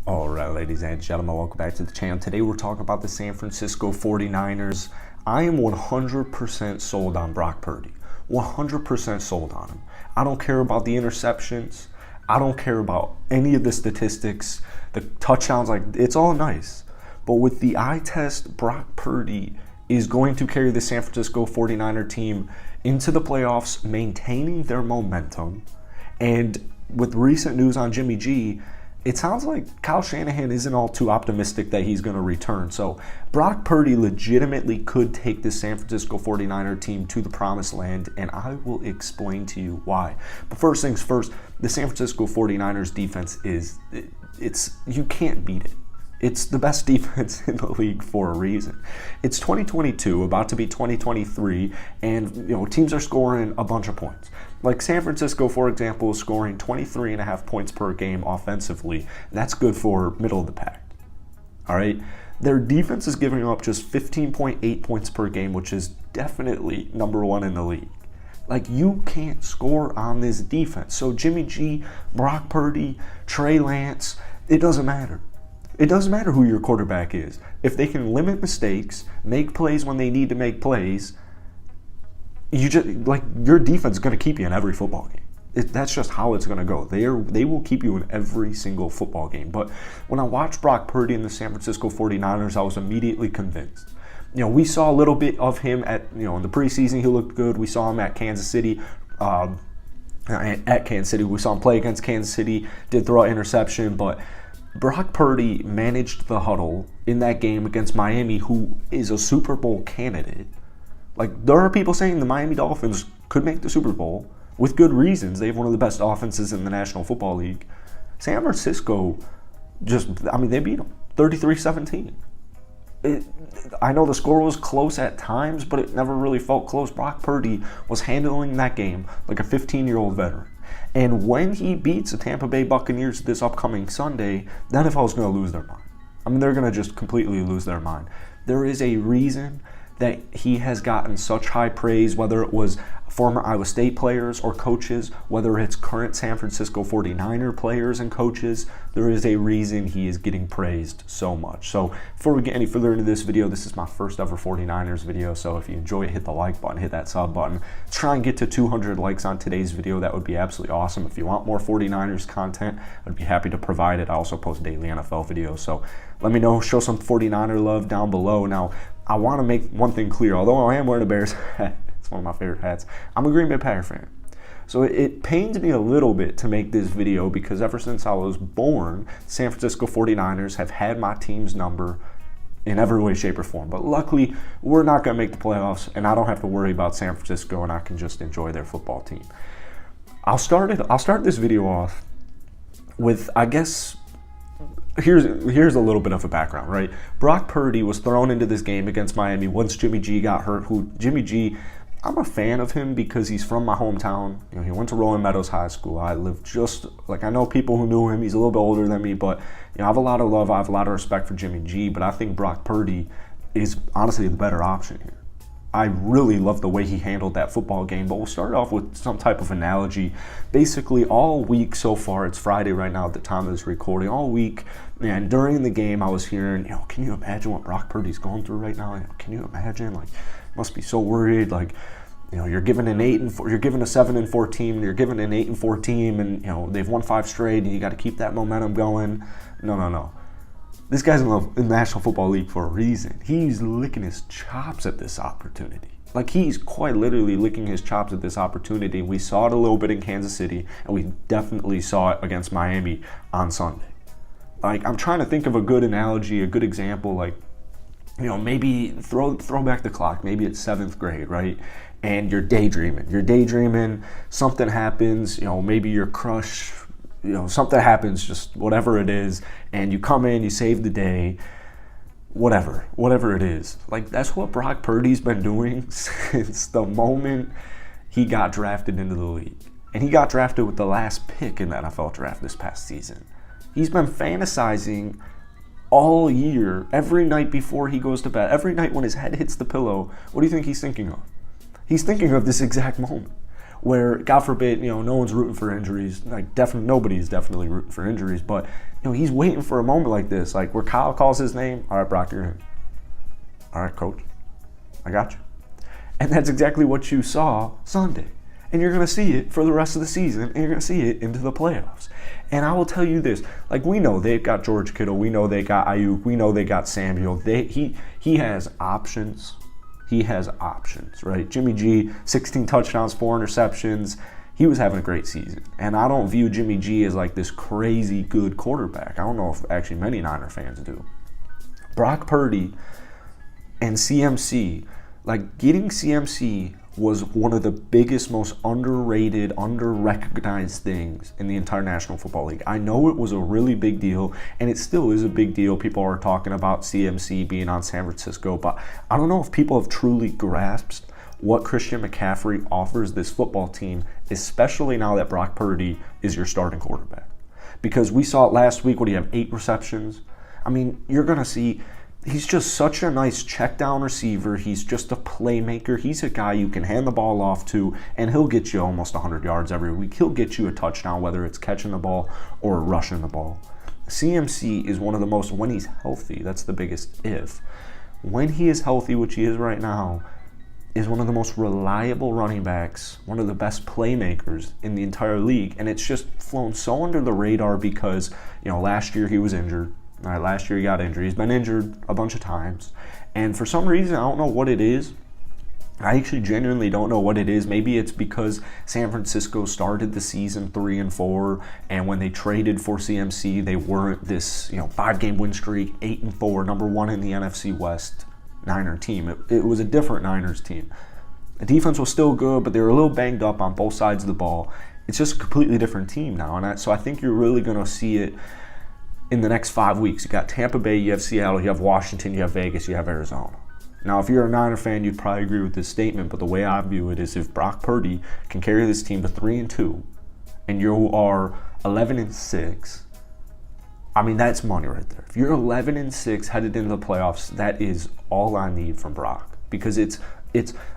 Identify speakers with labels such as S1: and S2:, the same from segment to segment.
S1: All right, ladies and gentlemen, welcome back to the channel. Today we're talking about the San Francisco 49ers. I am 100% sold on Brock Purdy. 100% sold on him. I don't care about the interceptions. I don't care about any of the statistics, the touchdowns, it's all nice. But with the eye test, Brock Purdy is going to carry the San Francisco 49er team into the playoffs, maintaining their momentum. And with recent news on Jimmy G, it sounds like Kyle Shanahan isn't all too optimistic that he's going to return. So Brock Purdy legitimately could take the San Francisco 49er team to the promised land, and I will explain to you why. But first things first, the San Francisco 49ers defense you can't beat it. It's the best defense in the league for a reason. It's 2022, about to be 2023, and teams are scoring a bunch of points. Like San Francisco, for example, is scoring 23.5 points per game offensively. That's good for middle of the pack. All right? Their defense is giving up just 15.8 points per game, which is definitely number one in the league. You can't score on this defense. So Jimmy G, Brock Purdy, Trey Lance, it doesn't matter. It doesn't matter who your quarterback is. If they can limit mistakes, make plays when they need to make plays, your defense is going to keep you in every football game. That's just how it's going to go. They will keep you in every single football game. But when I watched Brock Purdy and the San Francisco 49ers, I was immediately convinced. We saw a little bit of him in the preseason. He looked good. We saw him at Kansas City. We saw him play against Kansas City. Did throw an interception, but Brock Purdy managed the huddle in that game against Miami, who is a Super Bowl candidate. There are people saying the Miami Dolphins could make the Super Bowl with good reasons. They have one of the best offenses in the National Football League. San Francisco they beat them 33-17. I know the score was close at times, but it never really felt close. Brock Purdy was handling that game like a 15-year-old veteran. And when he beats the Tampa Bay Buccaneers this upcoming Sunday, the NFL is going to lose their mind. They're going to just completely lose their mind. There is a reason that he has gotten such high praise, whether it was former Iowa State players or coaches, whether it's current San Francisco 49er players and coaches. There is a reason he is getting praised so much. So before we get any further into this video, this is my first ever 49ers video, so if you enjoy it, hit the like button, hit that sub button. Let's try and get to 200 likes on today's video. That would be absolutely awesome. If you want more 49ers content, I'd be happy to provide it. I also post daily NFL videos, so let me know, show some 49er love down below. Now, I want to make one thing clear. Although I am wearing a Bears hat, it's one of my favorite hats, I'm a Green Bay Packer fan. So it pains me a little bit to make this video because ever since I was born, San Francisco 49ers have had my team's number in every way, shape, or form. But luckily, we're not going to make the playoffs, and I don't have to worry about San Francisco, and I can just enjoy their football team. I'll start this video off with, I guess, Here's a little bit of a background, right? Brock Purdy was thrown into this game against Miami once Jimmy G got hurt. Jimmy G, I'm a fan of him because he's from my hometown. He went to Rolling Meadows High School. I live I know people who knew him. He's a little bit older than me, but I have a lot of love. I have a lot of respect for Jimmy G, but I think Brock Purdy is honestly the better option here. I really love the way he handled that football game, but we'll start off with some type of analogy. Basically, all week so far, it's Friday right now at the time of this recording, all week, and during the game, I was hearing, can you imagine what Brock Purdy's going through right now? Can you imagine? Must be so worried. You're given an 8-4, you're given a 7-4 team, you're given an 8-4 team, and they've won 5 straight, and you got to keep that momentum going. No. This guy's in the National Football League for a reason. He's licking his chops at this opportunity. He's quite literally licking his chops at this opportunity. We saw it a little bit in Kansas City, and we definitely saw it against Miami on Sunday. I'm trying to think of a good analogy, a good example. Maybe throw back the clock. Maybe it's 7th grade, right? And you're daydreaming. Something happens. Maybe your crush. Something happens, just whatever it is, and you come in, you save the day, whatever it is. That's what Brock Purdy's been doing since the moment he got drafted into the league. And he got drafted with the last pick in the NFL draft this past season. He's been fantasizing all year, every night before he goes to bed, every night when his head hits the pillow. What do you think he's thinking of? He's thinking of this exact moment. where, God forbid, no one's rooting for injuries. Like, nobody's definitely rooting for injuries, but, he's waiting for a moment like this, like where Kyle calls his name. All right, Brock, you're in. All right, coach, I got you. And that's exactly what you saw Sunday. And you're going to see it for the rest of the season, and you're going to see it into the playoffs. And I will tell you this, like, we know they've got George Kittle, we know they got Ayuk, we know they got Samuel. He has options. He has options, right? Jimmy G, 16 touchdowns, 4 interceptions. He was having a great season. And I don't view Jimmy G as like this crazy good quarterback. I don't know if actually many Niner fans do. Brock Purdy and CMC, like, getting CMC was one of the biggest, most underrated, under-recognized things in the entire National Football League. I know it was a really big deal, and it still is a big deal. People are talking about CMC being on San Francisco, but I don't know if people have truly grasped what Christian McCaffrey offers this football team, especially now that Brock Purdy is your starting quarterback. Because we saw it last week, what do you have, 8 receptions? I mean, you're going to see... He's just such a nice check down receiver. He's just a playmaker. He's a guy you can hand the ball off to, and he'll get you almost 100 yards every week. He'll get you a touchdown, whether it's catching the ball or rushing the ball. CMC is one of the most, when he's healthy, that's the biggest if. When he is healthy, which he is right now, is one of the most reliable running backs, one of the best playmakers in the entire league. And it's just flown so under the radar because, last year he was injured. All right, last year he got injured. He's been injured a bunch of times. And for some reason, I don't know what it is. I actually genuinely don't know what it is. Maybe it's because San Francisco started the season 3-4, and when they traded for CMC, they weren't this 5-game win streak, 8-4, number 1 in the NFC West Niner team. It was a different Niners team. The defense was still good, but they were a little banged up on both sides of the ball. It's just a completely different team now, and so I think you're really going to see it in the next 5 weeks. You got Tampa Bay, you have Seattle, you have Washington, you have Vegas, you have Arizona. Now, if you're a Niner fan, you'd probably agree with this statement, but the way I view it is if Brock Purdy can carry this team to 3-2, and you are 11-6, I mean, that's money right there. If you're 11-6 headed into the playoffs, that is all I need from Brock, because it's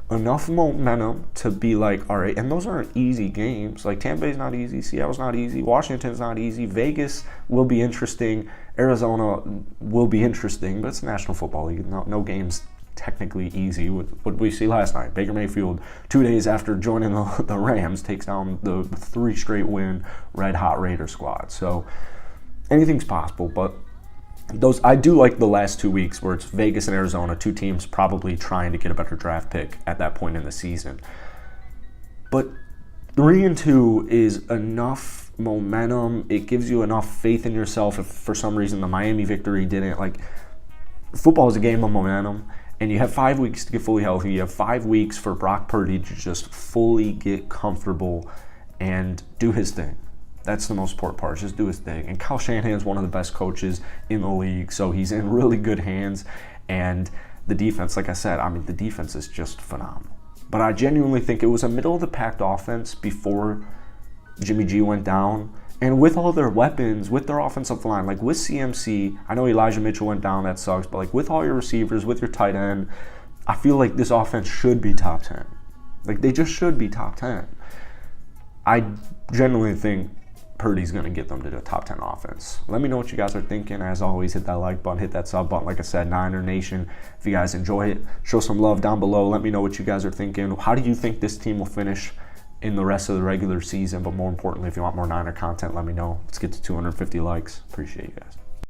S1: enough momentum to be like, all right, and those aren't easy games. Like, Tampa Bay's not easy, Seattle's not easy, Washington's not easy, Vegas will be interesting, Arizona will be interesting, but it's National Football League. No game's technically easy. What we see last night, Baker Mayfield, 2 days after joining the Rams, takes down the 3 straight win red-hot Raider squad. So anything's possible, but I do like the last 2 weeks where it's Vegas and Arizona, 2 teams probably trying to get a better draft pick at that point in the season. But 3-2 is enough momentum. It gives you enough faith in yourself. If for some reason the Miami victory didn't, football is a game of momentum, and you have 5 weeks to get fully healthy. You have 5 weeks for Brock Purdy to just fully get comfortable and do his thing. That's the most important part, just do his thing. And Kyle Shanahan's one of the best coaches in the league, so he's in really good hands. And the defense, like I said, the defense is just phenomenal. But I genuinely think it was a middle-of-the-pack offense before Jimmy G went down. And with all their weapons, with their offensive line, like with CMC, I know Elijah Mitchell went down, that sucks, but with all your receivers, with your tight end, I feel like this offense should be top 10. They just should be top 10. I genuinely think Purdy's going to get them to the top 10 offense. Let me know what you guys are thinking. As always, hit that like button, hit that sub button. Like I said, Niner Nation, if you guys enjoy it, show some love down below. Let me know what you guys are thinking. How do you think this team will finish in the rest of the regular season? But more importantly, if you want more Niner content, let me know. Let's get to 250 likes. Appreciate you guys.